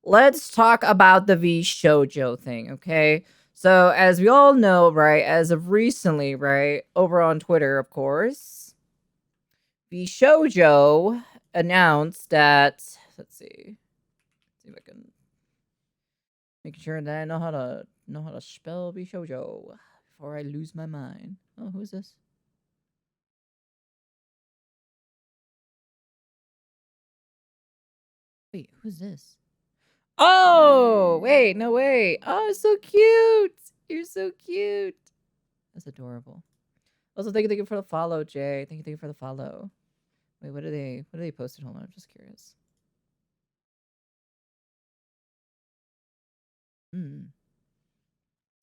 let's talk about the Vshojo thing, okay? So, as we all know, right, as of recently, right, over on Twitter, of course, Vshojo announced that, let's see if I can make sure that I know how to spell Vshojo before I lose my mind. Oh, who is this? Wait, who's this? Oh, wait, no way. Oh, so cute. You're so cute. That's adorable. Also, thank you for the follow, Jay. Thank you for the follow. Wait, what are they posted? Hold on, I'm just curious.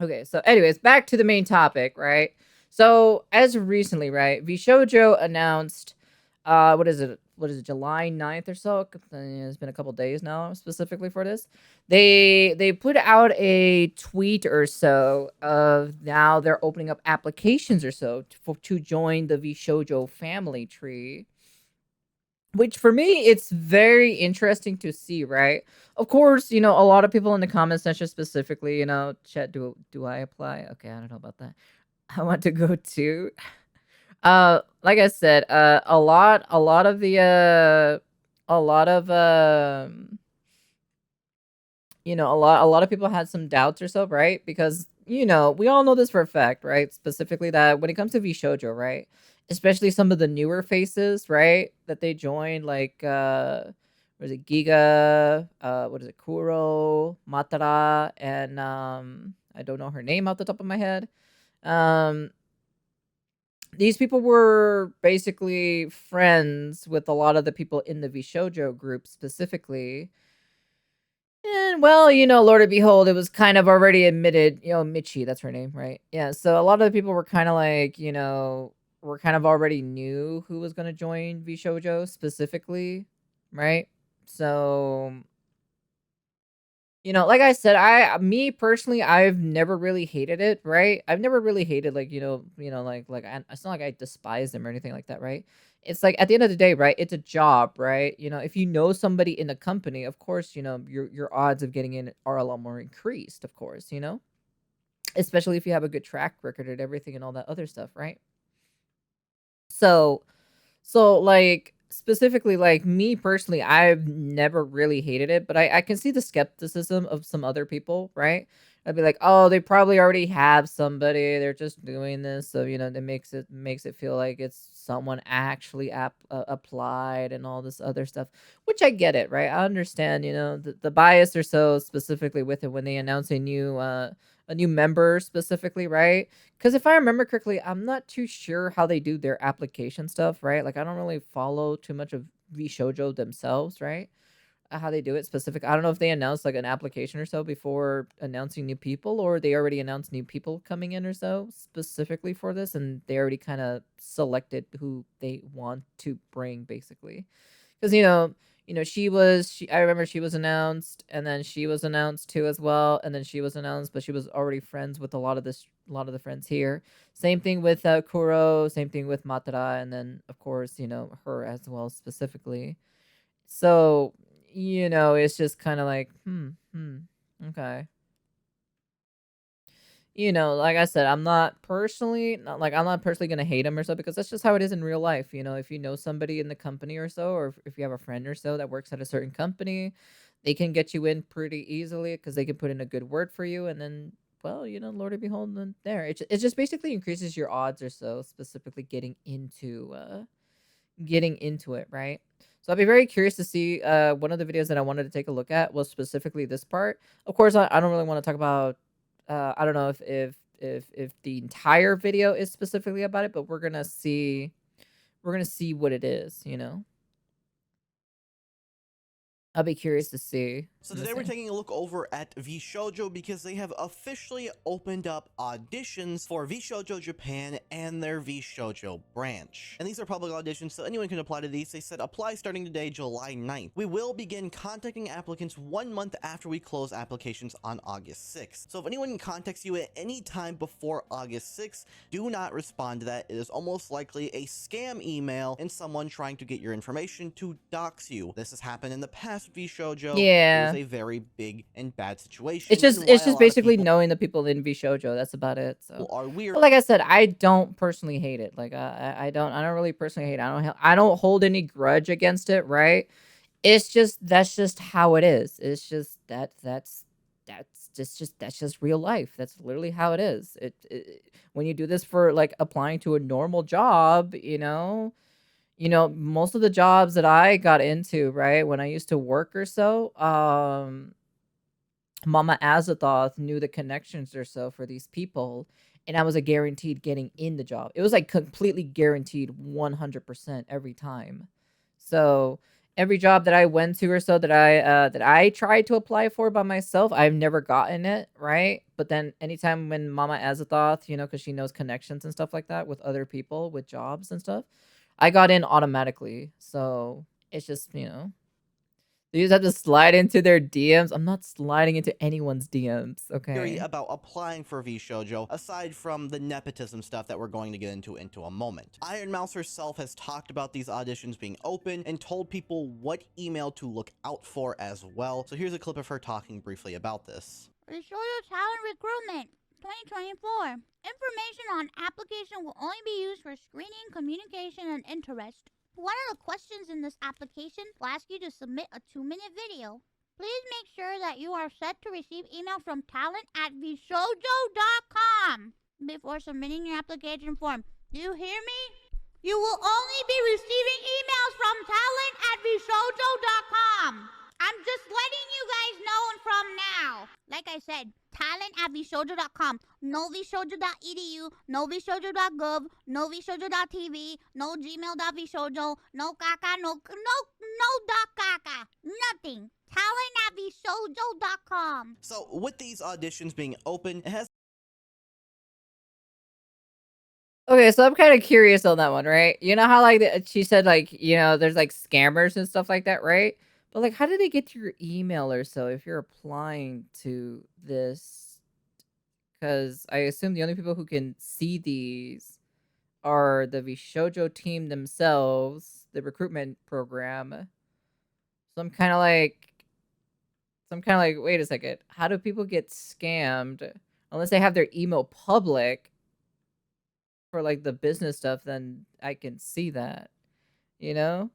Okay, so anyways, back to the main topic, right? So as recently, right, Vshojo announced what is it? What is it, July 9th or so? It's been a couple days now specifically for this. They put out a tweet or so of now they're opening up applications or so to join the Vshojo family tree. Which for me, it's very interesting to see, right? Of course, a lot of people in the comment section specifically, chat, do I apply? Okay, I don't know about that. I want to go to like I said, a lot of the a lot of a lot of people had some doubts or so, right? Because we all know this for a fact, right? Specifically that when it comes to Vshojo, right? Especially some of the newer faces, right? That they joined, like what is it, Giga, what is it, Kuro, Matara, and I don't know her name off the top of my head. Um these people were basically friends with a lot of the people in the Vshojo group specifically. And well, Lord of Behold, it was kind of already admitted, Michi, that's her name, right? Yeah, so a lot of the people were kind of like, were kind of already knew who was going to join Vshojo specifically, right? So, like I said, me personally, I've never really hated it, right? I've never really hated, like, it's not like I despise them or anything like that, right? It's like at the end of the day, right? It's a job, right? If you know somebody in the company, of course, your odds of getting in are a lot more increased, of course, especially if you have a good track record and everything and all that other stuff, right? So, like, specifically, like, me personally, I've never really hated it, but I can see the skepticism of some other people, right? I'd be like, oh, they probably already have somebody. They're just doing this, so that makes it feel like it's someone actually applied and all this other stuff. Which I get it, right? I understand, the bias or so specifically with it when they announce a new member specifically, right? Because if I remember correctly, I'm not too sure how they do their application stuff, right? Like, I don't really follow too much of Vshojo themselves, right? How they do it specific. I don't know if they announced like an application or so before announcing new people, or they already announced new people coming in or so specifically for this, and they already kind of selected who they want to bring, basically. Because I remember she was announced, and then she was announced too as well, and then she was announced, but she was already friends with a lot of the friends here. Same thing with Kuro, same thing with Matara, and then of course her as well specifically. So it's just kind of like okay. Like I said, I'm not personally gonna hate him or so, because that's just how it is in real life. If you know somebody in the company or so, or if you have a friend or so that works at a certain company, they can get you in pretty easily because they can put in a good word for you, and then, well, Lord of Behold, then there. It just basically increases your odds or so, specifically getting into it, right? So I'll be very curious to see. One of the videos that I wanted to take a look at was specifically this part. Of course, I don't really want to talk about. I don't know if the entire video is specifically about it, but we're gonna see. We're gonna see what it is. I'll be curious to see. So today we're taking a look over at Vshojo because they have officially opened up auditions for Vshojo Japan and their Vshojo branch. And these are public auditions, so anyone can apply to these. They said apply starting today, July 9th. We will begin contacting applicants 1 month after we close applications on August 6th. So if anyone contacts you at any time before August 6th, do not respond to that. It is almost likely a scam email and someone trying to get your information to dox you. This has happened in the past past with Vshojo, it was Yeah. a very big and bad situation. It's and why a just lot of basically people knowing the people in Vshojo. That's about it. So, are weird. but like I said, I don't personally hate it. Like I don't really personally hate it. I don't hold any grudge against it. Right? It's just that's just how it is. It's just that's just real life. That's literally how it is. When you do this for like applying to a normal job, most of the jobs that I got into, right, when I used to work or so, Mama Azathoth knew the connections or so for these people, and I was a guaranteed getting in the job. It was like completely guaranteed 100% every time. So every job that I went to or so that I tried to apply for by myself, I've never gotten it, right? But then anytime when Mama Azathoth, because she knows connections and stuff like that with other people with jobs and stuff, I got in automatically. So it's just, you just have to slide into their DMs. I'm not sliding into anyone's DMs, Theory okay? about applying for Vshojo, aside from the nepotism stuff that we're going to get into a moment. Iron Mouse herself has talked about these auditions being open and told people what email to look out for as well. So here's a clip of her talking briefly about this. Vshojo Talent Recruitment 2024. Information on application will only be used for screening, communication, and interest. One of the questions in this application will ask you to submit a 2-minute video. Please make sure that you are set to receive email from talent@vshojo.com before submitting your application form. Do you hear me? You will only be receiving emails from talent@vshojo.com. I'm just letting you guys know from now. Like I said, talent@vshojo.com. No vshojo.edu, no vshojo.gov, no vshojo.tv, no gmail.vshojo, no caca, no dot caca. Nothing. talent@vshojo.com. So with these auditions being open, it has Okay, so I'm kind of curious on that one, right? You know how like she said like, there's like scammers and stuff like that, right? But like how do they get to your email or so if you're applying to this? Cuz I assume the only people who can see these are the Vshojo team themselves, the recruitment program. So I'm kind of like, wait a second. How do people get scammed unless they have their email public for like the business stuff? Then I can see that, you know?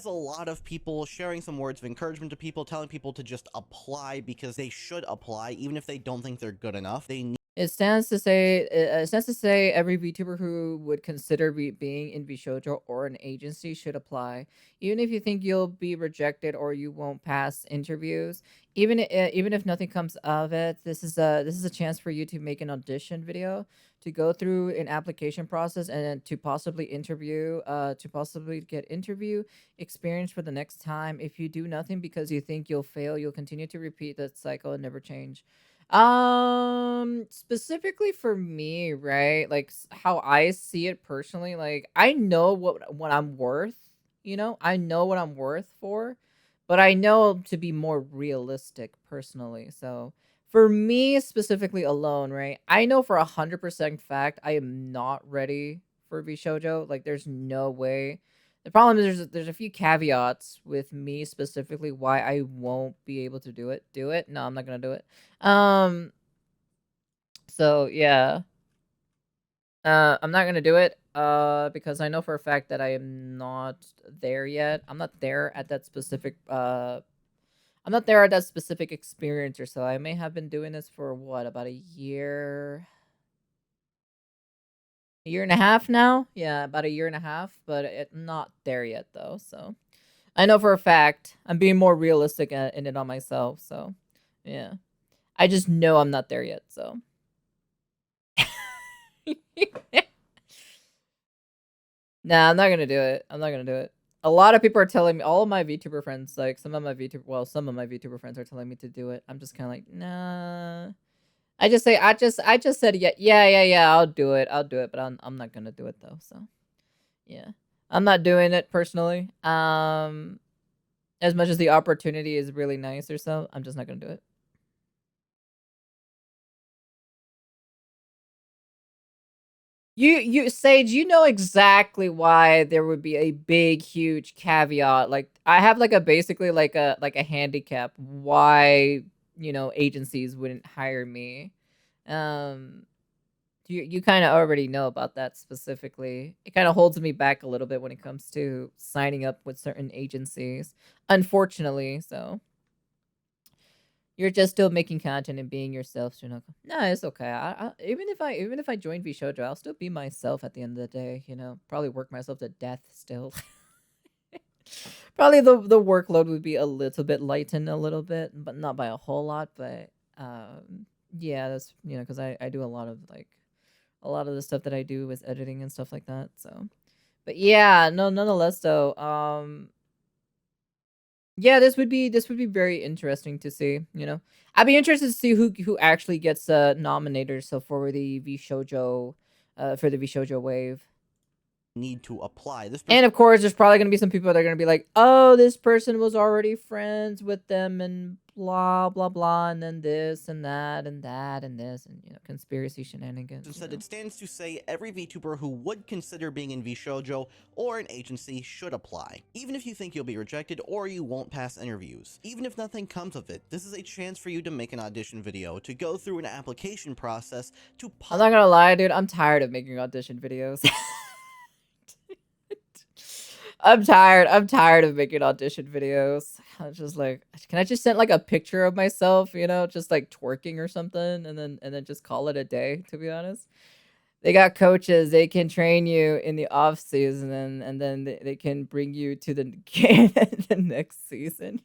a lot of people sharing some words of encouragement to people, telling people to just apply because they should apply, even if they don't think they're good enough. It stands to say every VTuber who would consider being in Vshojo or an agency should apply, even if you think you'll be rejected or you won't pass interviews. Even if nothing comes of it, this is a chance for you to make an audition video, to go through an application process, and to possibly get interview experience for the next time. If you do nothing because you think you'll fail, you'll continue to repeat that cycle and never change. Specifically for me, right? Like how I see it personally, like I know what I'm worth, I know what I'm worth for, but I know to be more realistic personally. So for me specifically alone, right? I know for 100% fact I am not ready for Vshojo. Like there's no way. The problem is there's a few caveats with me specifically why I won't be able to do it. Do it? No, I'm not gonna do it. So yeah. I'm not gonna do it. Because I know for a fact that I am not there yet. I'm not there at that specific experience or so. I may have been doing this for what, about a year and a half now? Yeah, about a year and a half, but I'm not there yet though, so I know for a fact I'm being more realistic in it on myself, so yeah. I just know I'm not there yet, so. Nah, I'm not gonna do it. I'm not gonna do it. A lot of people are telling me, all of my VTuber friends, like some of my VTuber friends are telling me to do it. I'm just kind of like, nah. I just said yeah, I'll do it, but I'm not gonna do it though. So, yeah, I'm not doing it personally. As much as the opportunity is really nice or so, I'm just not gonna do it. You Sage, you know exactly why there would be a big, huge caveat. Like I have like a basically like a handicap why agencies wouldn't hire me. Um, you kind of already know about that specifically. It kind of holds me back a little bit when it comes to signing up with certain agencies, unfortunately. So you're just still making content and being yourself, Junoko. No, it's okay. Even if I join Vshojo, I'll still be myself at the end of the day. Probably work myself to death still. Probably the workload would be a little bit lightened a little bit, but not by a whole lot. But yeah, that's because I do a lot of the stuff that I do with editing and stuff like that. So, but yeah, no, nonetheless though, yeah, this would be very interesting to see. I'd be interested to see who actually gets nominated. So for the Vshojo, for the Vshojo wave. Need to apply. This And of course, there's probably gonna be some people that are gonna be like, "Oh, this person was already friends with them, and blah blah blah, and then this and that and that and this, and conspiracy shenanigans." Instead, it stands to say every VTuber who would consider being in Vshojo or an agency should apply, even if you think you'll be rejected or you won't pass interviews. Even if nothing comes of it, this is a chance for you to make an audition video, to go through an application process, to I'm not gonna lie, dude. I'm tired of making audition videos. I'm tired. I'm tired of making audition videos. I was just like, can I just send like a picture of myself, just like twerking or something, and then just call it a day? To be honest, they got coaches. They can train you in the off season, and then they can bring you to the the next season.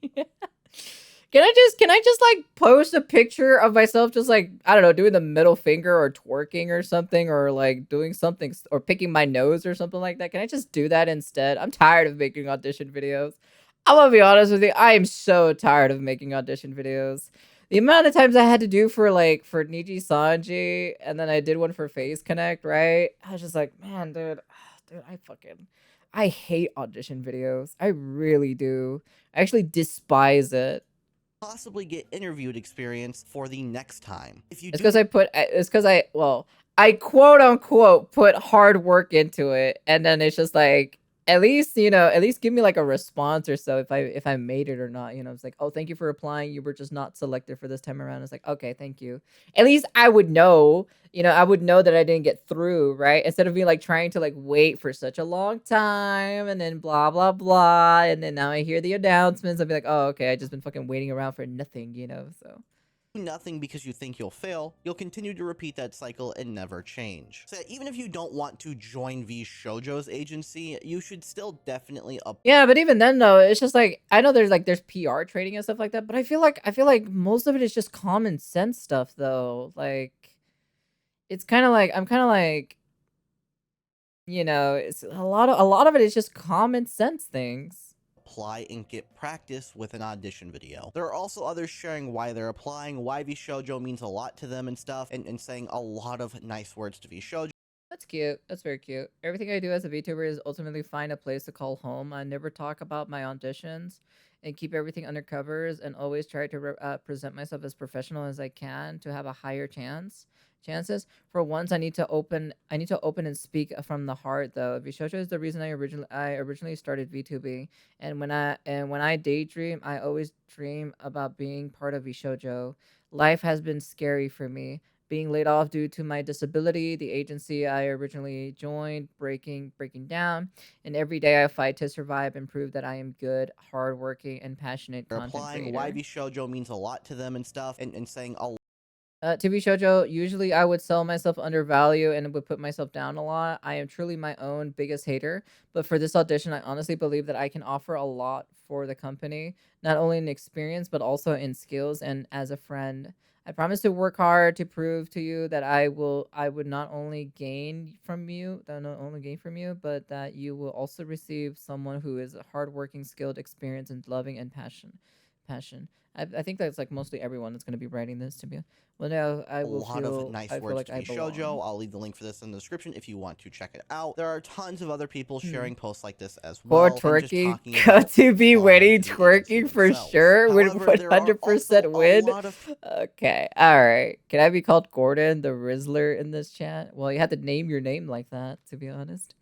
Can I just like post a picture of myself just like, I don't know, doing the middle finger or twerking or something, or like doing something or picking my nose or something like that? Can I just do that instead? I'm tired of making audition videos. I'm gonna be honest with you, I am so tired of making audition videos. The amount of times I had to do for Niji Sanji, and then I did one for Face Connect, right? I was just like, man, dude, I hate audition videos. I really do. I actually despise it. possibly get interviewed experience for the next time. If you It's do because I quote unquote put hard work into it, and then it's just like, at least give me like a response or so if I made it or not. It's like, oh, thank you for applying. You were just not selected for this time around. It's like, okay, thank you. At least I would know. I would know that I didn't get through, right? Instead of me like trying to like wait for such a long time and then blah blah blah, and then now I hear the announcements. I'll be like, oh, okay, I just been fucking waiting around for nothing, so. nothing because you think you'll fail, you'll continue to repeat that cycle and never change. So even if you don't want to join Vshojo's agency, you should still definitely Yeah, but even then though, it's just like, I know there's PR training and stuff like that, but I feel like most of it is just common sense stuff though. Like, it's kind of like, I'm kind of like, it's a lot of it is just common sense things. apply and get practice with an audition video. There are also others sharing why they're applying, why Vshojo means a lot to them and stuff, and saying a lot of nice words to Vshojo. That's cute. That's very cute. Everything I do as a VTuber is ultimately find a place to call home. I never talk about my auditions and keep everything under covers, and always try to present myself as professional as I can to have a higher chances. For once, I need to open and speak from the heart though. Vshojo is the reason I originally started VTubing, and when I daydream, I always dream about being part of Vshojo. Life has been scary for me, being laid off due to my disability, the agency I originally joined breaking down, and every day I fight to survive and prove that I am good, hardworking, and passionate They're content applying, creator. why Vshojo means a lot to them and stuff, and saying a To be Shoujo, usually I would sell myself undervalue and would put myself down a lot. I am truly my own biggest hater, but for this audition, I honestly believe that I can offer a lot for the company, not only in experience, but also in skills and as a friend. I promise to work hard to prove to you that I would not only gain from you, but that you will also receive someone who is hardworking, skilled, experienced, and loving and passion. I think that's like mostly everyone that's going to be writing this to be. Well, now I A will lot of feel. nice I feel words like to I Vshojo. belong. I'll leave the link for this in the description if you want to check it out. There are tons of other people Hmm. sharing posts like this as Core well, and just twerking, talking got about to be applying winning to the agency twerking for themselves. sure. Would However, there are 100% also a win. lot of Okay, all right. Can I be called Gordon the Rizzler in this chat? Well, you have to name your name like that, to be honest.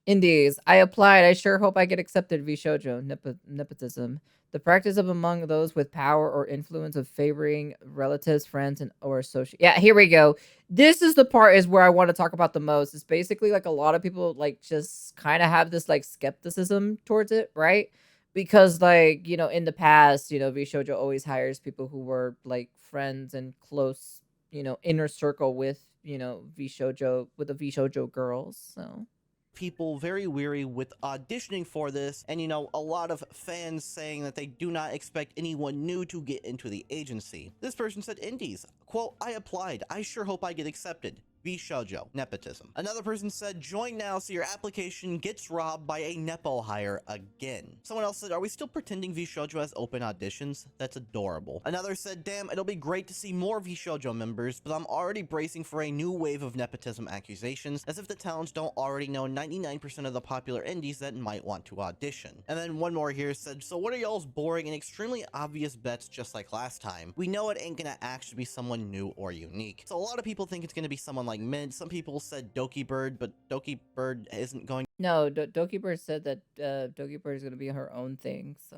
Indies. I applied. I sure hope I get accepted. Vshojo. Nepotism. The practice of among those with power or influence of favoring relatives, friends, and or associates. Yeah, here we go. This is the part is where I want to talk about the most. It's basically like a lot of people like just kind of have this like skepticism towards it, right? Because like, you know, in the past, you know, Vshojo always hires people who were like friends and close, you know, inner circle with, you know, Vshojo with the Vshojo girls. So people very weary with auditioning for this, and a lot of fans saying that they do not expect anyone new to get into the agency. This person said, Indies, quote, I applied. I sure hope I get accepted. Vshojo. Nepotism. Another person said, join now so your application gets robbed by a nepo hire again. Someone else said, are we still pretending Vshojo has open auditions? That's adorable. Another said, damn, it'll be great to see more Vshojo members, but I'm already bracing for a new wave of nepotism accusations, as if the talents don't already know 99% of the popular indies that might want to audition. And then one more here said, so what are y'all's boring and extremely obvious bets just like last time? We know it ain't gonna actually be someone new or unique. So a lot of people think it's gonna be someone like Mint. Some people said Doki Bird, but Doki Bird isn't going no, Doki Bird said that Doki Bird is going to be her own thing. So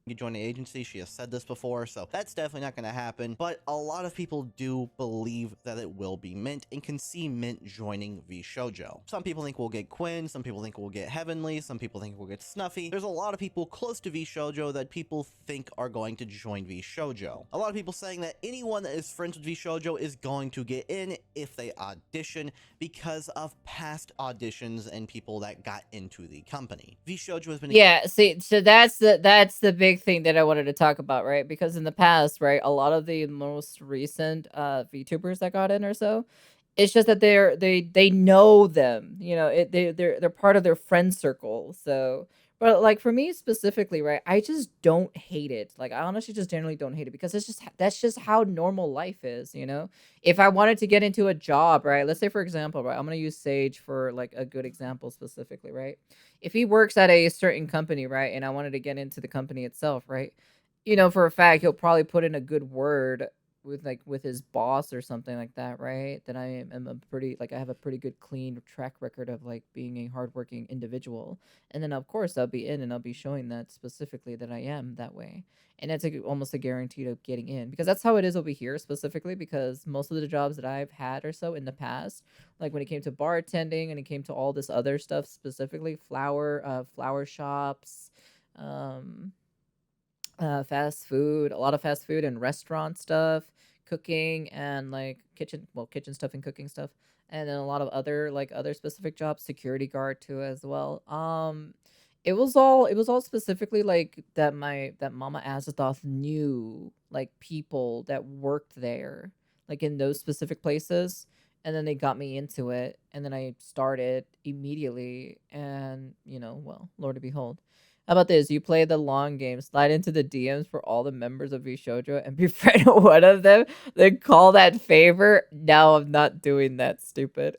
to join the agency. She has said this before, so that's definitely not going to happen. But a lot of people do believe that it will be Mint and can see Mint joining Vshojo. Some people think we'll get Quinn, some people think we'll get Heavenly, some people think we'll get Snuffy. There's a lot of people close to Vshojo that people think are going to join Vshojo. A lot of people saying that anyone that is friends with Vshojo is going to get in if they audition because of past auditions and people that got into the company. Vshojo has been see, so that's the big thing that I wanted to talk about, right? Because in the past, right, a lot of the most recent VTubers that got in or so, it's just that they know them, you know, they're part of their friend circle. So, but like for me specifically, right, I just don't hate it. Like I honestly just generally don't hate it because that's just how normal life is, you know. If I wanted to get into a job, right, let's say for example, right, I'm gonna use Sage for like a good example specifically, right? If he works at a certain company, right, and I wanted to get into the company itself, right, you know, for a fact he'll probably put in a good word with his boss or something like that, right? That I am a pretty like I have a pretty good clean track record of like being a hardworking individual, and then of course I'll be in and I'll be showing that specifically that I am that way, and it's almost a guarantee of getting in because that's how it is over here specifically because most of the jobs that I've had or so in the past, like when it came to bartending and it came to all this other stuff specifically flower shops, fast food, a lot of fast food and restaurant stuff, cooking and like kitchen stuff and cooking stuff, and then a lot of other specific jobs, security guard too as well. It was all specifically like that Mama Azathoth knew like people that worked there, like in those specific places, and then they got me into it, and then I started immediately, and you know, well, Lord to behold. How about this? You play the long game, slide into the DMs for all the members of Vshojo and befriend one of them, then call that favor. No, I'm not doing that, stupid.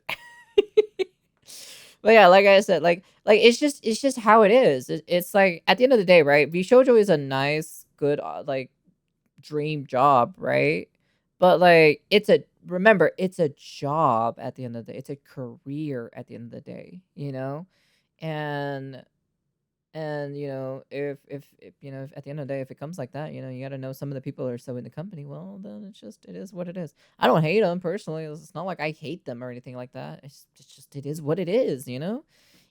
But yeah, like I said, like it's just how it is. It's like at the end of the day, right? Vshojo is a nice, good, like dream job, right? But like remember, it's a job at the end of the day. It's a career at the end of the day, you know? And you know, if you know, if at the end of the day, if it comes like that, you know, you got to know some of the people are so in the company. Well, then it is what it is. I don't hate them personally. It's not like I hate them or anything like that. It's just it is what it is. You know,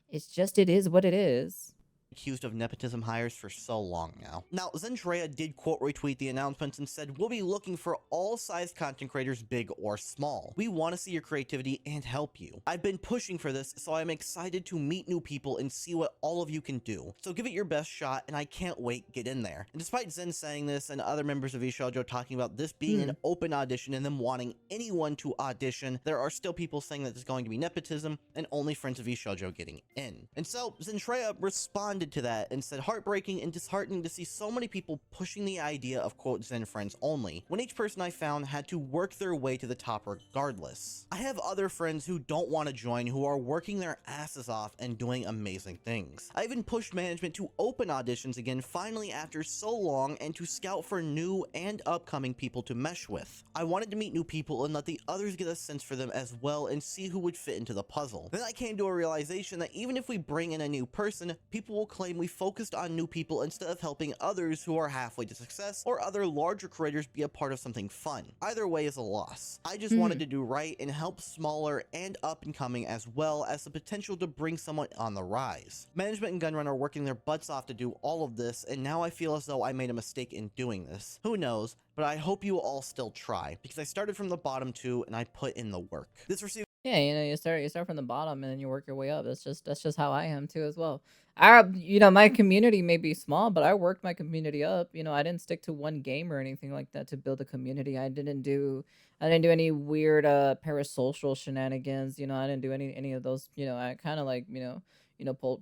it's just it is what it is. accused of nepotism hires for so long now. Now, Zentreya did quote retweet the announcements and said, we'll be looking for all size content creators, big or small. We want to see your creativity and help you. I've been pushing for this, so I'm excited to meet new people and see what all of you can do. So give it your best shot, and I can't wait, get in there. And despite Zen saying this and other members of Vshojo talking about this being an open audition and them wanting anyone to audition, there are still people saying that there's going to be nepotism and only friends of Vshojo getting in. And so Zentreya responded responded to that and said heartbreaking and disheartening to see so many people pushing the idea of quote Zen friends only, when each person I found had to work their way to the top regardless. I have other friends who don't want to join who are working their asses off and doing amazing things. I even pushed management to open auditions again finally after so long and to scout for new and upcoming people to mesh with. I wanted to meet new people and let the others get a sense for them as well and see who would fit into the puzzle. Then I came to a realization that even if we bring in a new person, people will claim we focused on new people instead of helping others who are halfway to success or other larger creators be a part of something fun. Either way is a loss. I just wanted to do right and help smaller and up and coming as well as the potential to bring someone on the rise. Management and Gunrun are working their butts off to do all of this, and now I feel as though I made a mistake in doing this. Who knows, but I hope you will all still try, because I started from the bottom too and I put in the work. This received Yeah, you start from the bottom and then you work your way up. That's just how I am too as well. My community may be small, but I worked my community up. I didn't stick to one game or anything like that to build a community. I didn't do any weird parasocial shenanigans. I didn't do any of those. I kind of like,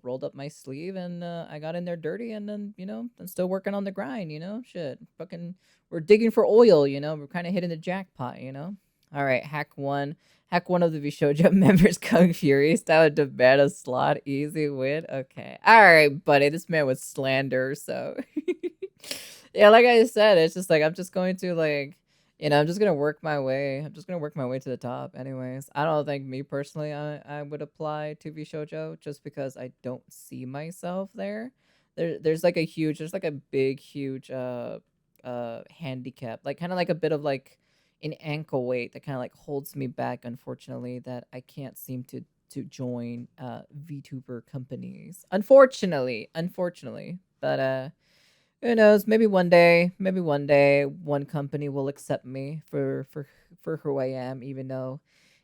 rolled up my sleeve and I got in there dirty and then, I'm still working on the grind, shit. Fucking we're digging for oil, we're kind of hitting the jackpot, All right, hack one of the Vshojo members, Kung Furies. That would demand a slot. Easy win. Okay. All right, buddy. This man was slander, so. Yeah, like I said, it's just like, I'm just going to like, I'm just going to work my way. I'm just going to work my way to the top anyways. I don't think me personally, I would apply to Vshojo just because I don't see myself there. There's like a big, huge, handicap, like kind of like a bit of like an ankle weight that kind of like holds me back, unfortunately, that I can't seem to join VTuber companies, unfortunately. But who knows, maybe one day one company will accept me for who I am, even though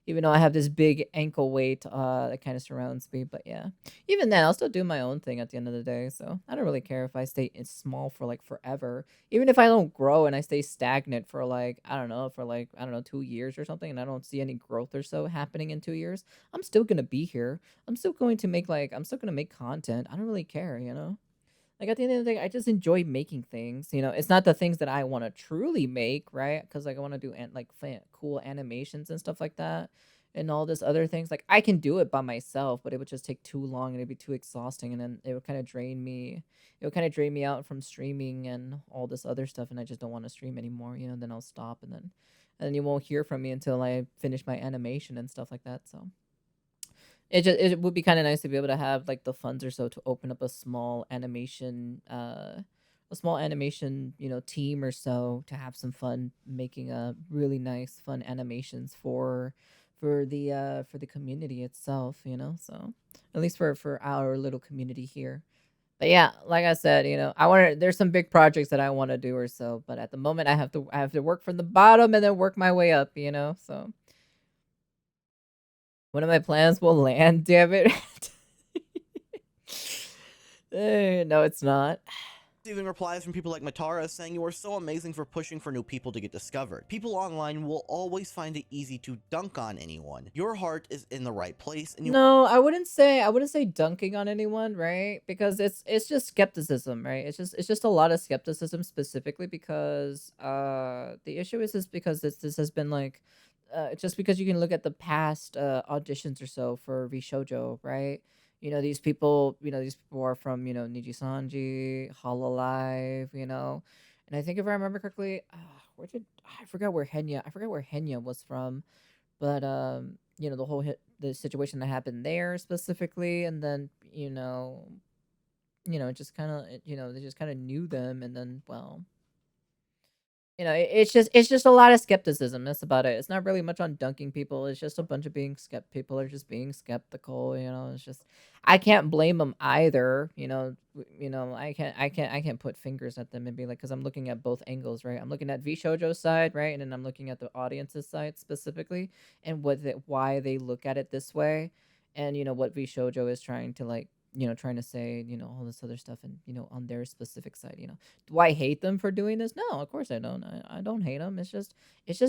I have this big ankle weight that kind of surrounds me. But yeah, even then I'll still do my own thing at the end of the day, so I don't really care if I stay small for like forever. Even if I don't grow and I stay stagnant for like I don't know 2 years or something, and I don't see any growth or so happening in 2 years, I'm still gonna be here. I'm still going to make content. I don't really care. Like, at the end of the day, I just enjoy making things. It's not the things that I want to truly make, right? Because like I want to do cool animations and stuff like that, and all this other things. Like I can do it by myself, but it would just take too long and it'd be too exhausting, and then it would kind of drain me. It would kind of drain me out from streaming and all this other stuff, and I just don't want to stream anymore. Then I'll stop, and then you won't hear from me until I finish my animation and stuff like that. So. It would be kind of nice to be able to have like the funds or so to open up a small animation team or so to have some fun making really nice fun animations for the community itself, so at least for our little community here. But yeah, like I said, there's some big projects that I want to do or so, but at the moment I have to work from the bottom and then work my way up, so one of my plans will land, damn it. No, it's not. Receiving replies from people like Matara saying you are so amazing for pushing for new people to get discovered. People online will always find it easy to dunk on anyone. Your heart is in the right place, and No, I wouldn't say dunking on anyone, right? Because it's just skepticism, right? It's just a lot of skepticism, specifically because the issue is because this has been like just because you can look at the past auditions or so for Vshojo, right? These people are from, Niji Sanji, Hololive, and I think if I remember correctly, I forgot where Henya was from, but the whole the situation that happened there specifically, and then just kind of they just kind of knew them, and then well. It's just a lot of skepticism. That's about it. It's not really much on dunking people. It's just a bunch of people are just being skeptical. It's just I can't blame them either. I can't put fingers at them and be like, because I'm looking at both angles, right? I'm looking at Vshojo's side, right, and then I'm looking at the audience's side specifically, and why they look at it this way, and what Vshojo is trying to like trying to say, all this other stuff, and, on their specific side, do I hate them for doing this? No, of course I don't. I don't hate them. It's just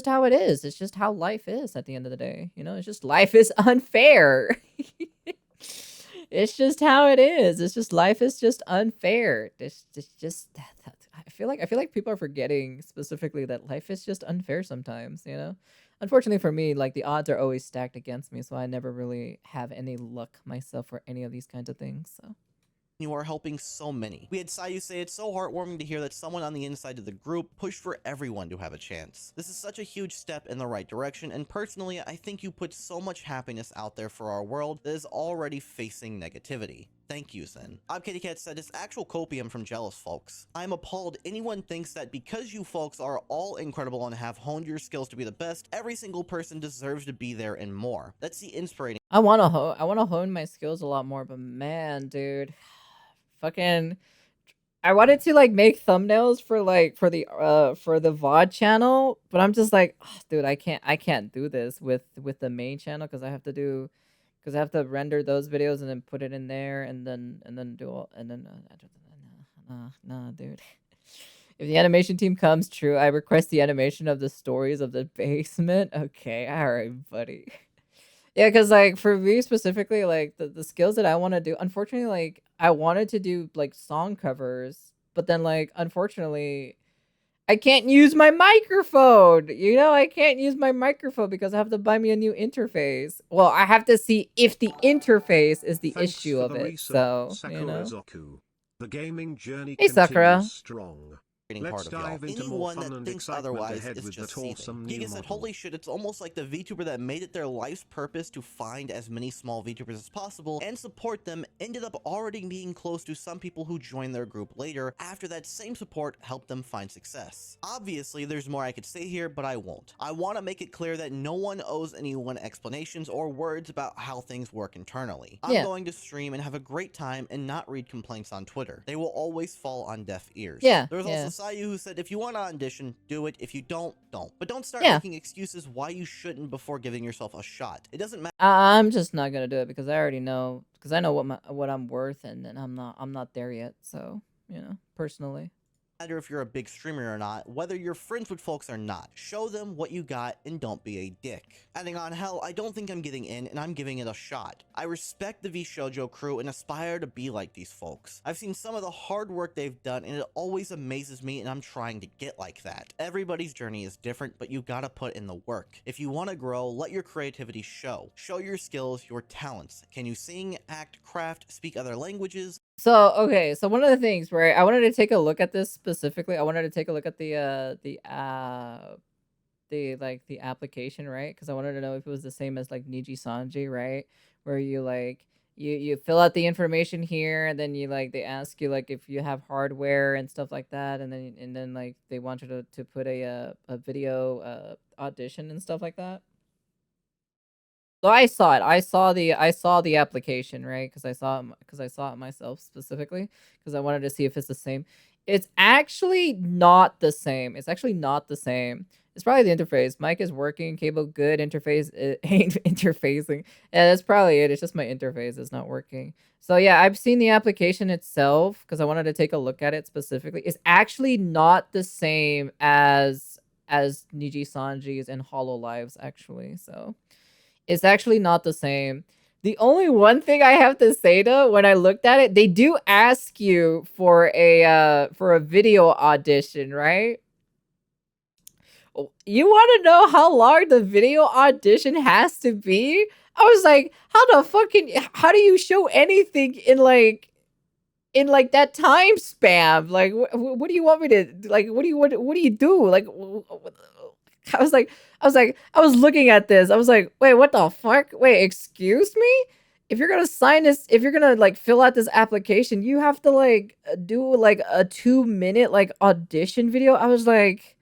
how it is. It's just how life is at the end of the day. It's just life is unfair. It's just how it is. It's just life is just unfair. It's just I feel like people are forgetting specifically that life is just unfair sometimes, you know? Unfortunately for me, like the odds are always stacked against me, so I never really have any luck myself for any of these kinds of things. So You are helping so many. We had Sayu say it's so heartwarming to hear that someone on the inside of the group pushed for everyone to have a chance. This is such a huge step in the right direction, and personally, I think you put so much happiness out there for our world that is already facing negativity. Thank you, Zen. ObKittyCat said it's actual copium from jealous folks. I'm appalled anyone thinks that because you folks are all incredible and have honed your skills to be the best, every single person deserves to be there and more. That's the inspiring. I want to hone my skills a lot more, but man, dude, fucking I wanted to like make thumbnails for the VOD channel, but I'm just like, oh, dude, I can't do this with the main channel because I have to render those videos and then put it in there and then do all and then nah, dude. If the animation team comes true, I request the animation of the stories of the basement. Okay, all right, buddy. Yeah, because like for me specifically, like the skills that I want to do, unfortunately, like I wanted to do like song covers, but then like unfortunately, I can't use my microphone. You know, I can't use my microphone because I have to buy me a new interface. Well, I have to see if the interface is the Thanks issue for of the it. resub, So, you Sakura know. Zoku. The gaming journey Hey, continues Sakura. strong. Part Let's of y'all. dive into more Anyone fun that and thinks excitement otherwise ahead is with just that awesome seething. new Giga said, model. holy shit, it's almost like the VTuber that made it their life's purpose to find as many small VTubers as possible and support them ended up already being close to some people who joined their group later after that same support helped them find success. Obviously, there's more I could say here, but I won't. I want to make it clear that no one owes anyone explanations or words about how things work internally. I'm going to stream and have a great time and not read complaints on Twitter. They will always fall on deaf ears. There's also Sayu who said, if you want to audition, do it. If you don't, don't. But don't start making excuses why you shouldn't before giving yourself a shot. It doesn't matter. I'm just not gonna do it because I already know because I know what I'm worth and I'm not there yet. So, you know, personally. Matter if you're a big streamer or not, whether you're friends with folks or not. Show them what you got and don't be a dick. Adding on, hell, I don't think I'm getting in and I'm giving it a shot. I respect the Vshojo crew and aspire to be like these folks. I've seen some of the hard work they've done and it always amazes me and I'm trying to get like that. Everybody's journey is different, but you gotta put in the work. If you want to grow, let your creativity show. Show your skills, your talents. Can you sing, act, craft, speak other languages? So, okay, so one of the things where I wanted to take a look at this specifically, I wanted to take a look at the application, right? Because I wanted to know if it was the same as like Niji Sanji, right? Where you like you fill out the information here and then you like they ask you like if you have hardware and stuff like that and then like they want you to put a video audition and stuff like that. So I saw it. I saw the application, right? Because I saw it myself specifically because I wanted to see if it's the same. It's actually not the same. It's actually not the same. It's probably the interface. Mic is working, cable good, interface ain't interfacing. Yeah, that's probably it. It's just my interface is not working. So yeah, I've seen the application itself because I wanted to take a look at it specifically. It's actually not the same as Niji Sanji's and Hololive's actually. So it's actually not the same. The only one thing I have to say though, when I looked at it, they do ask you for a video audition, right? You want to know how long the video audition has to be? I was like, how do you show anything in that time span? Like, what do you want me to like? What do you do? Like, I was looking at this. I was like, wait, what the fuck? Wait, excuse me? If you're gonna sign this, if you're gonna like fill out this application, you have to like do like a 2-minute like audition video. I was like,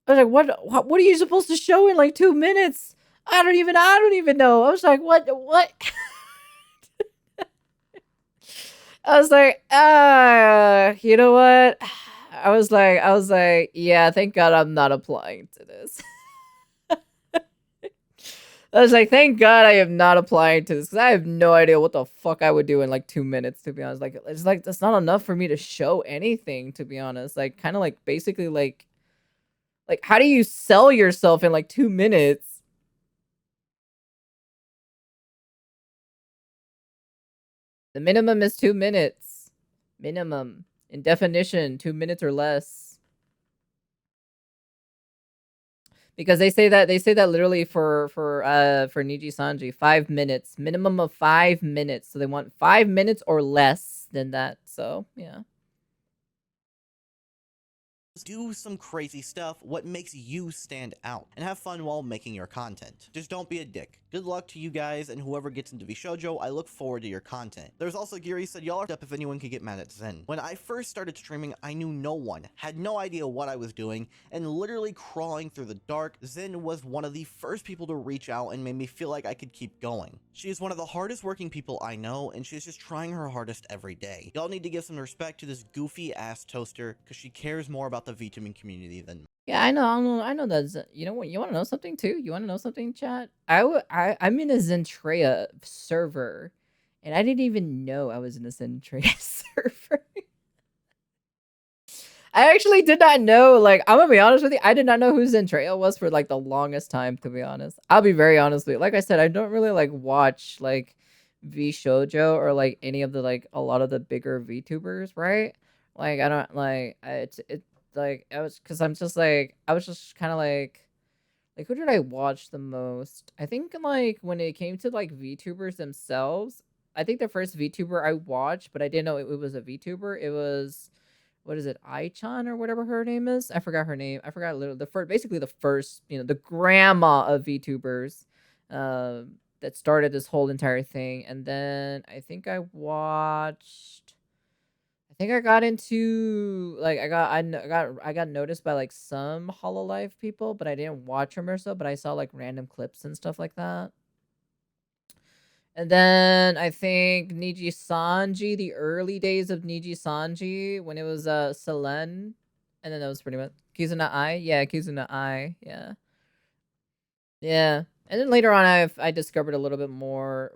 what are you supposed to show in like 2 minutes? I don't even know. I was like, what? I was like, you know what? I was like, yeah, thank God I'm not applying to this. I was like, thank God I am not applying to this because I have no idea what the fuck I would do in like 2 minutes, to be honest. Like, it's like, that's not enough for me to show anything, to be honest. Like, kind of like basically like, how do you sell yourself in like 2 minutes? The minimum is 2 minutes. Minimum. In definition, 2 minutes or less. Because they say that literally for Niji Sanji, 5 minutes. Minimum of 5 minutes. So they want 5 minutes or less than that. So, yeah. Do some crazy stuff, what makes you stand out, and have fun while making your content. Just don't be a dick. Good luck to you guys and whoever gets into Vshojo. I look forward to your content. There's also Giri said, y'all are up if anyone can get mad at Zen. When I first started streaming, I knew no one, had no idea what I was doing, and literally crawling through the dark. Zen was one of the first people to reach out and made me feel like I could keep going. She is one of the hardest working people I know, and she's just trying her hardest every day. Y'all need to give some respect to this goofy ass toaster, because she cares more about the VTubing community than. Yeah, I know that. You know what? You want to know something too? You want to know something, chat? I'm in a Zentreya server, and I didn't even know I was in a Zentreya server. I actually did not know. Like, I'm gonna be honest with you, I did not know who Zentreya was for like the longest time. To be honest, I'll be very honest with you. Like I said, I don't really like watch like Vshojo or like any of the like a lot of the bigger VTubers, right? Like I don't like it's like I was because I'm just like I was just kind of like who did I watch the most? I think like when it came to like VTubers themselves, I think the first VTuber I watched, but I didn't know it was a VTuber. It was what is it, Ai-chan or whatever her name is? I forgot her name. I forgot literally the first, basically the first, you know, the grandma of VTubers, that started this whole entire thing. And then I think I watched. I think I got into like I got noticed by like some Hololive people, but I didn't watch them or so. But I saw like random clips and stuff like that. And then I think Niji Sanji, the early days of Niji Sanji, when it was Selen, and then that was pretty much Kizuna Ai. Yeah, Kizuna Ai. Yeah. Yeah. And then later on I discovered a little bit more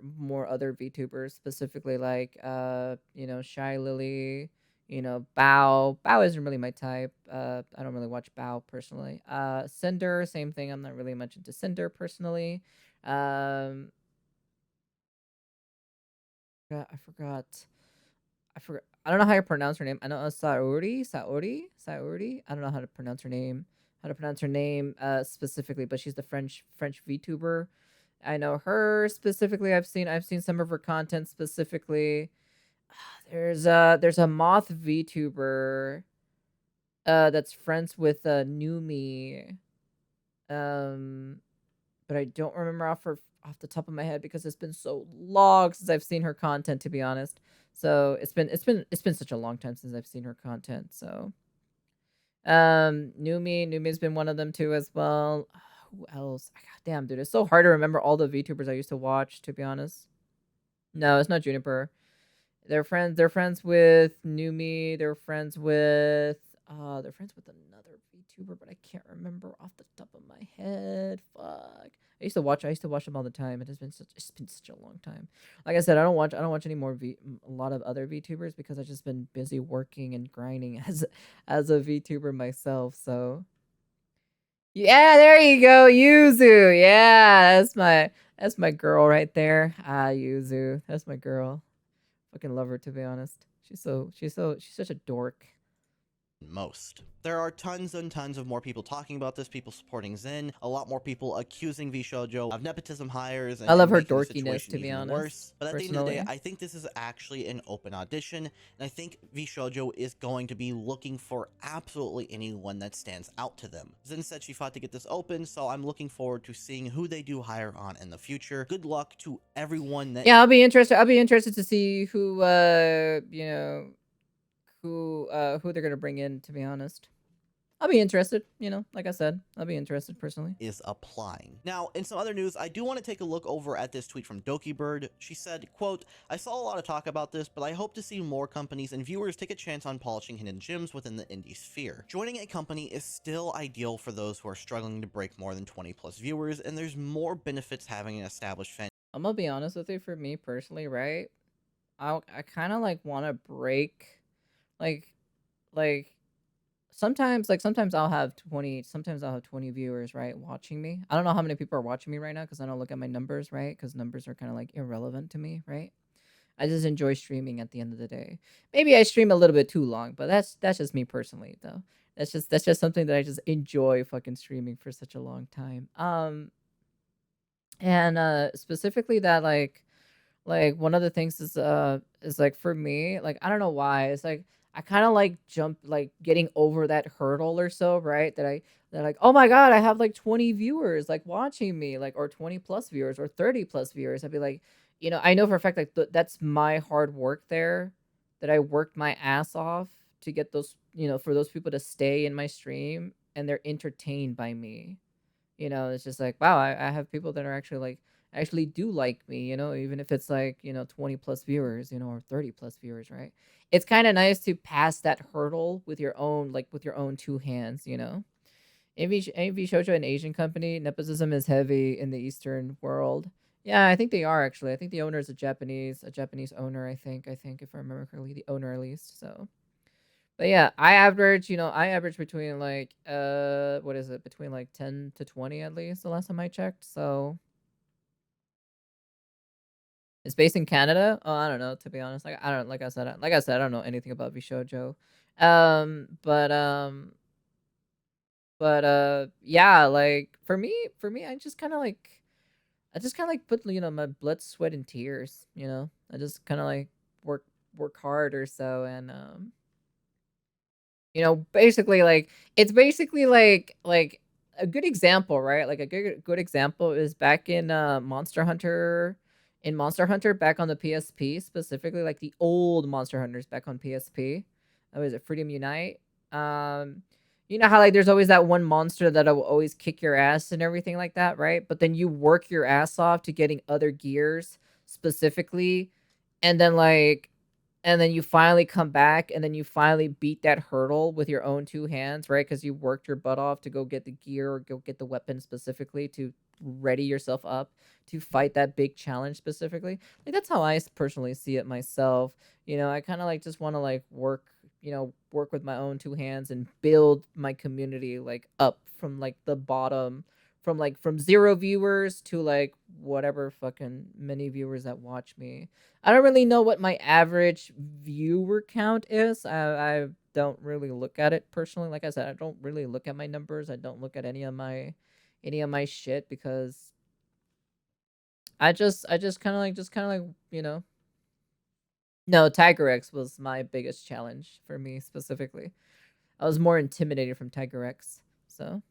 other VTubers, specifically like you know, Shy Lily, you know, Bao. Bao isn't really my type. I don't really watch Bao personally. Cinder, same thing. I'm not really much into Cinder personally. I forgot. I don't know how to pronounce her name. I know Saori. I don't know how to pronounce her name. Specifically, but she's the French VTuber. I know her specifically. I've seen some of her content specifically. There's a moth VTuber that's friends with Numi. But I don't remember off the top of my head because it's been so long since I've seen her content, to be honest. So it's been such a long time since I've seen her content. So Numi's been one of them too as well. Who else? God damn, dude, it's so hard to remember all the VTubers I used to watch, to be honest. No, it's not Juniper. They're friends with Numi. They're friends with another VTuber, but I can't remember off the top of my head. Fuck. I used to watch them all the time. It's been such a long time. Like I said, I don't watch any more a lot of other VTubers because I've just been busy working and grinding as a VTuber myself. So yeah, there you go, Yuzu. Yeah, that's my girl right there. Yuzu, that's my girl. Fucking love her, to be honest. She's such a dork. Most. There are tons and tons of more people talking about this, people supporting Zen, a lot more people accusing Vshojo of nepotism hires, and I love her making the dorkiness, situation to be even honest. worse. But at the end of the day, I think this is actually an open audition, and I think Vshojo is going to be looking for absolutely anyone that stands out to them. Zen said she fought to get this open, so I'm looking forward to seeing who they do hire on in the future. Good luck to everyone that. Yeah, I'll be interested to see who you know, who they're gonna bring in, to be honest. I'll be interested, you know, like I said, I'll be interested personally. Is applying. Now, in some other news, I do want to take a look over at this tweet from Doki Bird. She said, quote, I saw a lot of talk about this, but I hope to see more companies and viewers take a chance on polishing hidden gems within the indie sphere. Joining a company is still ideal for those who are struggling to break more than 20 plus viewers, and there's more benefits having an established fan. I'm gonna be honest with you, for me personally, right? I kind of like want to break, like sometimes I'll have 20 viewers, right, watching me. I don't know how many people are watching me right now because I don't look at my numbers, right? Because numbers are kind of like irrelevant to me, right? I just enjoy streaming at the end of the day. Maybe I stream a little bit too long, but that's just me personally though. That's just something that I just enjoy fucking streaming for such a long time. And specifically that like one of the things is like for me, like I don't know why. It's like I kind of like jump like getting over that hurdle or so, right? That like, oh my god, I have like 20 viewers like watching me, like or 20 plus viewers or 30 plus viewers. I'd be like, I know for a fact like that's my hard work there, that I worked my ass off to get those, for those people to stay in my stream and they're entertained by me. It's just like, wow, I have people that are actually like actually do like me, even if it's like, 20 plus viewers, or 30 plus viewers, right? It's kind of nice to pass that hurdle with your own, like with your own two hands. AV Shoujo, an Asian company, nepotism is heavy in the Eastern world. Yeah, I think they are actually. I think the owner is a Japanese owner, I think if I remember correctly, the owner at least. So but yeah, I average between like what is it? Between like 10 to 20 at least the last time I checked. So it's based in Canada. Oh, I don't know, to be honest. Like I don't like I said, I don't know anything about Vshojo. Um but um but yeah, like for me I just kind of like put my blood, sweat and tears. I just kind of like work hard or so and basically like it's basically like a good example, right? Like a good example is back in Monster Hunter back on the PSP, specifically like the old Monster Hunters back on PSP. Was it Freedom Unite? Um you know how like there's always that one monster that will always kick your ass and everything like that, right? But then you work your ass off to getting other gears specifically, and then you finally come back and then you finally beat that hurdle with your own two hands, right? Because you worked your butt off to go get the gear or go get the weapon specifically to ready yourself up to fight that big challenge specifically. Like that's how I personally see it myself. I kind of like just want to like work with my own two hands and build my community like up from like the bottom, from 0 viewers to like whatever fucking many viewers that watch me. I don't really know what my average viewer count is. I don't really look at it personally. Like I said, I don't really look at my numbers. I don't look at any of my shit because I just kind of like. No, Tiger X was my biggest challenge for me specifically. I was more intimidated from Tiger X. So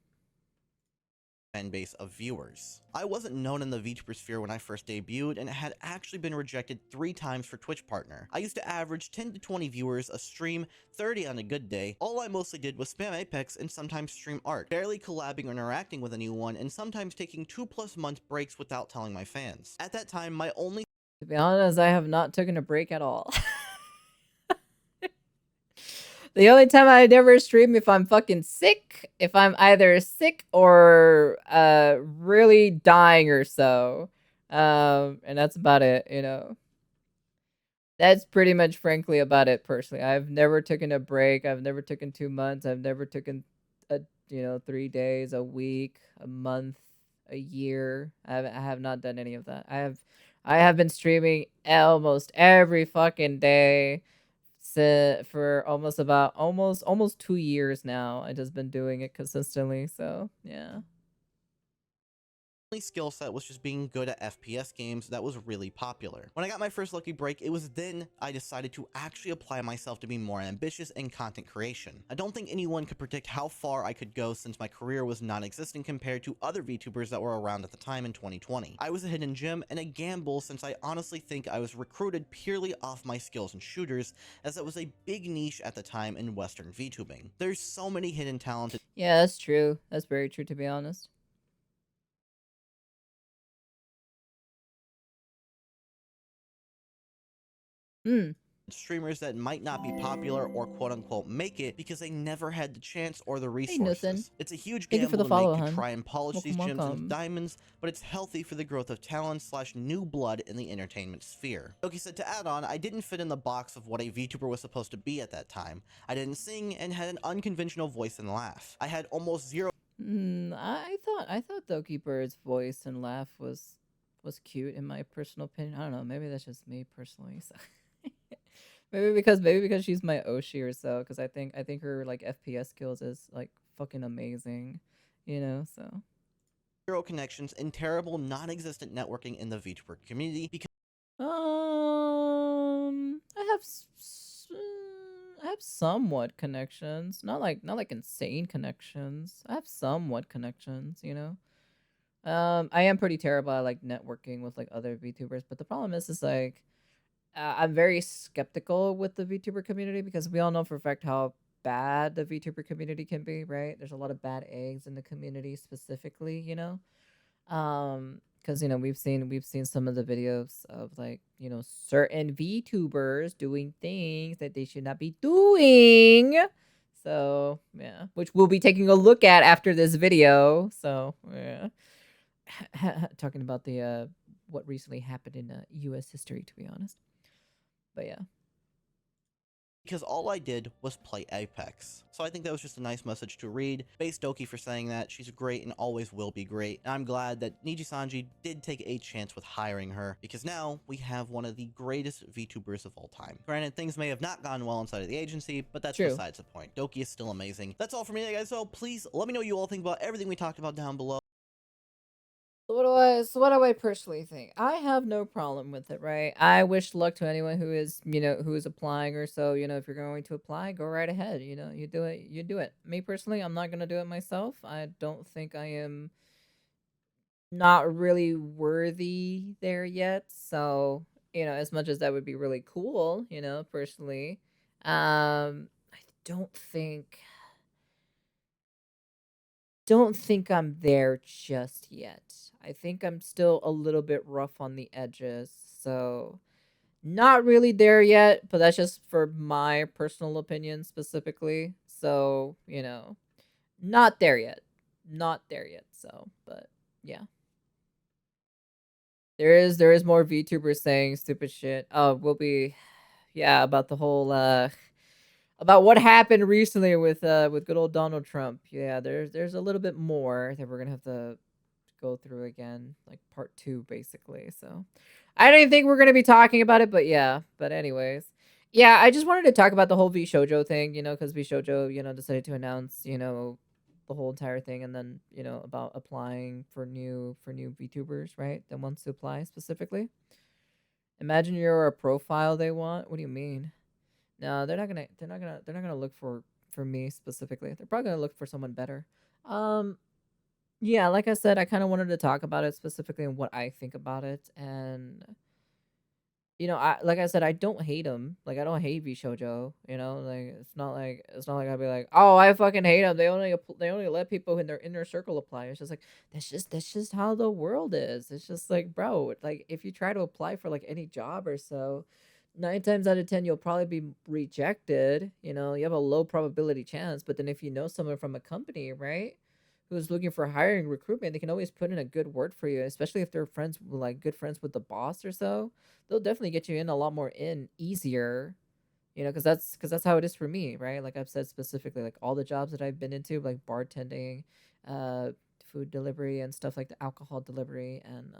fan base of viewers. I wasn't known in the VTuber sphere when I first debuted and had actually been rejected 3 times for Twitch partner. I used to average 10 to 20 viewers a stream, 30 on a good day. All I mostly did was spam Apex and sometimes stream art, barely collabing or interacting with anyone, and sometimes taking 2+ month breaks without telling my fans. At that time, my only to be honest, I have not taken a break at all. The only time I never stream if I'm fucking sick, if I'm either sick or really dying or so. And that's about it. That's pretty much frankly about it personally. I've never taken a break. I've never taken 2 months. I've never taken 3 days, a week, a month, a year. I have not done any of that. I have been streaming almost every fucking day for almost 2 years now. I just been doing it consistently. So yeah. skill set was just being good at FPS games that was really popular. When I got my first lucky break, it was then I decided to actually apply myself to be more ambitious in content creation. I don't think anyone could predict how far I could go since my career was non-existent compared to other VTubers that were around at the time in 2020. I was a hidden gem and a gamble since I honestly think I was recruited purely off my skills in shooters, as that was a big niche at the time in Western VTubing. There's so many hidden talented Yeah, that's true. That's very true, to be honest. streamers that might not be popular or quote-unquote make it because they never had the chance or the Hey, Nathan. resources. It's a huge Thank you for gamble the to make follow, to hun. try and polish these Welcome, gems welcome. into diamonds, but it's healthy for the growth of talent / new blood in the entertainment sphere. Doki said, to add on, I didn't fit in the box of what a VTuber was supposed to be at that time. I didn't sing and had an unconventional voice and laugh. I had almost zero I thought Doki Bird's voice and laugh was was cute in my personal opinion. I don't know. Maybe that's just me personally. So maybe because she's my Oshi or so. Because I think her like FPS skills is like fucking amazing. So. Zero connections and terrible non-existent networking in the VTuber community because I have somewhat connections. Not like insane connections. I have somewhat connections. I am pretty terrible at like networking with like other VTubers, but the problem is like I'm very skeptical with the VTuber community because we all know for a fact how bad the VTuber community can be, right? There's a lot of bad eggs in the community specifically. Because we've seen some of the videos of like certain VTubers doing things that they should not be doing. So yeah, which we'll be taking a look at after this video. So yeah, talking about the what recently happened in U.S. history, to be honest. But yeah. all I did was play Apex. So I think that was just a nice message to read. Base Doki for saying that. She's great and always will be great. And I'm glad that Niji-Sanji did take a chance with hiring her, because now we have one of the greatest VTubers of all time. Granted, things may have not gone well inside of the agency, but that's True. besides the point. Doki is still amazing. That's all for me, guys. So please let me know what you all think about everything we talked about down below. What do I personally think? I have no problem with it, right? I wish luck to anyone who is applying or so. If you're going to apply, go right ahead. You do it. You do it. Me personally, I'm not gonna do it myself. I don't think I am not really worthy there yet. So as much as that would be really cool, personally, I don't think I'm there just yet. I think I'm still a little bit rough on the edges. So not really there yet, but that's just for my personal opinion specifically. So, not there yet. Not there yet. So, but yeah. There is more VTubers saying stupid shit. Oh, we'll be about the whole about what happened recently with good old Donald Trump. Yeah, there's a little bit more that we're gonna have to go through again, like part 2 basically. So I don't even think we're gonna be talking about it, but yeah. But anyways. Yeah, I just wanted to talk about the whole Vshojo thing, because Vshojo, decided to announce, the whole entire thing, and then, about applying for new VTubers, right? That wants to apply specifically. Imagine you're a profile they want. What do you mean? No, they're not gonna look for me specifically. They're probably gonna look for someone better. Yeah, like I said, I kind of wanted to talk about it specifically and what I think about it. And like I said, I don't hate him. Like I don't hate Vshojo. Like it's not like I'd be like, oh, I fucking hate them. They only let people in their inner circle apply. It's just like that's just how the world is. It's just like, bro, like if you try to apply for like any job or so, 9 times out of 10 you'll probably be rejected. You have a low probability chance. But then if you know someone from a company, right, who's looking for hiring recruitment, they can always put in a good word for you, especially if they're good friends with the boss or so. They'll definitely get you in a lot more easier. Because that's how it is for me, right? Like I've said specifically, like all the jobs that I've been into, like bartending, uh, food delivery and stuff like the alcohol delivery and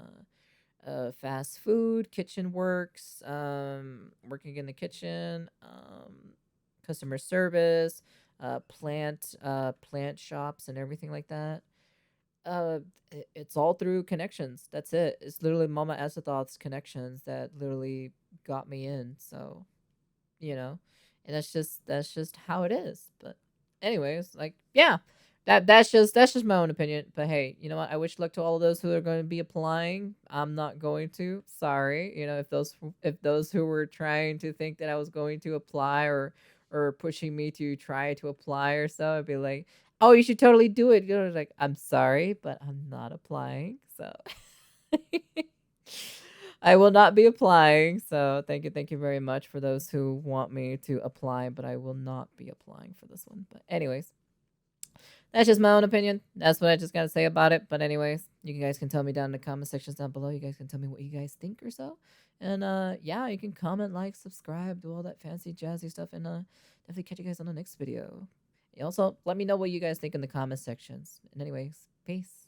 fast food, kitchen works, working in the kitchen, customer service, plant shops and everything like that. It's all through connections. That's it. It's literally Mama Azathoth's connections that literally got me in. So, and that's just how it is. But anyways, like yeah, that's just my own opinion. But hey, you know what? I wish luck to all of those who are going to be applying. I'm not going to. Sorry. If those who were trying to think that I was going to apply or pushing me to try to apply or so, I'd be like, oh, you should totally do it. Like, I'm sorry, but I'm not applying. So I will not be applying. So thank you very much for those who want me to apply, but I will not be applying for this one. But anyways, that's just my own opinion. That's what I just gotta say about it. But anyways, you guys can tell me down in the comment sections down below. You guys can tell me what you guys think or so. And yeah, you can comment, like, subscribe, do all that fancy jazzy stuff, and definitely catch you guys on the next video. And also, let me know what you guys think in the comment sections. And anyways, peace.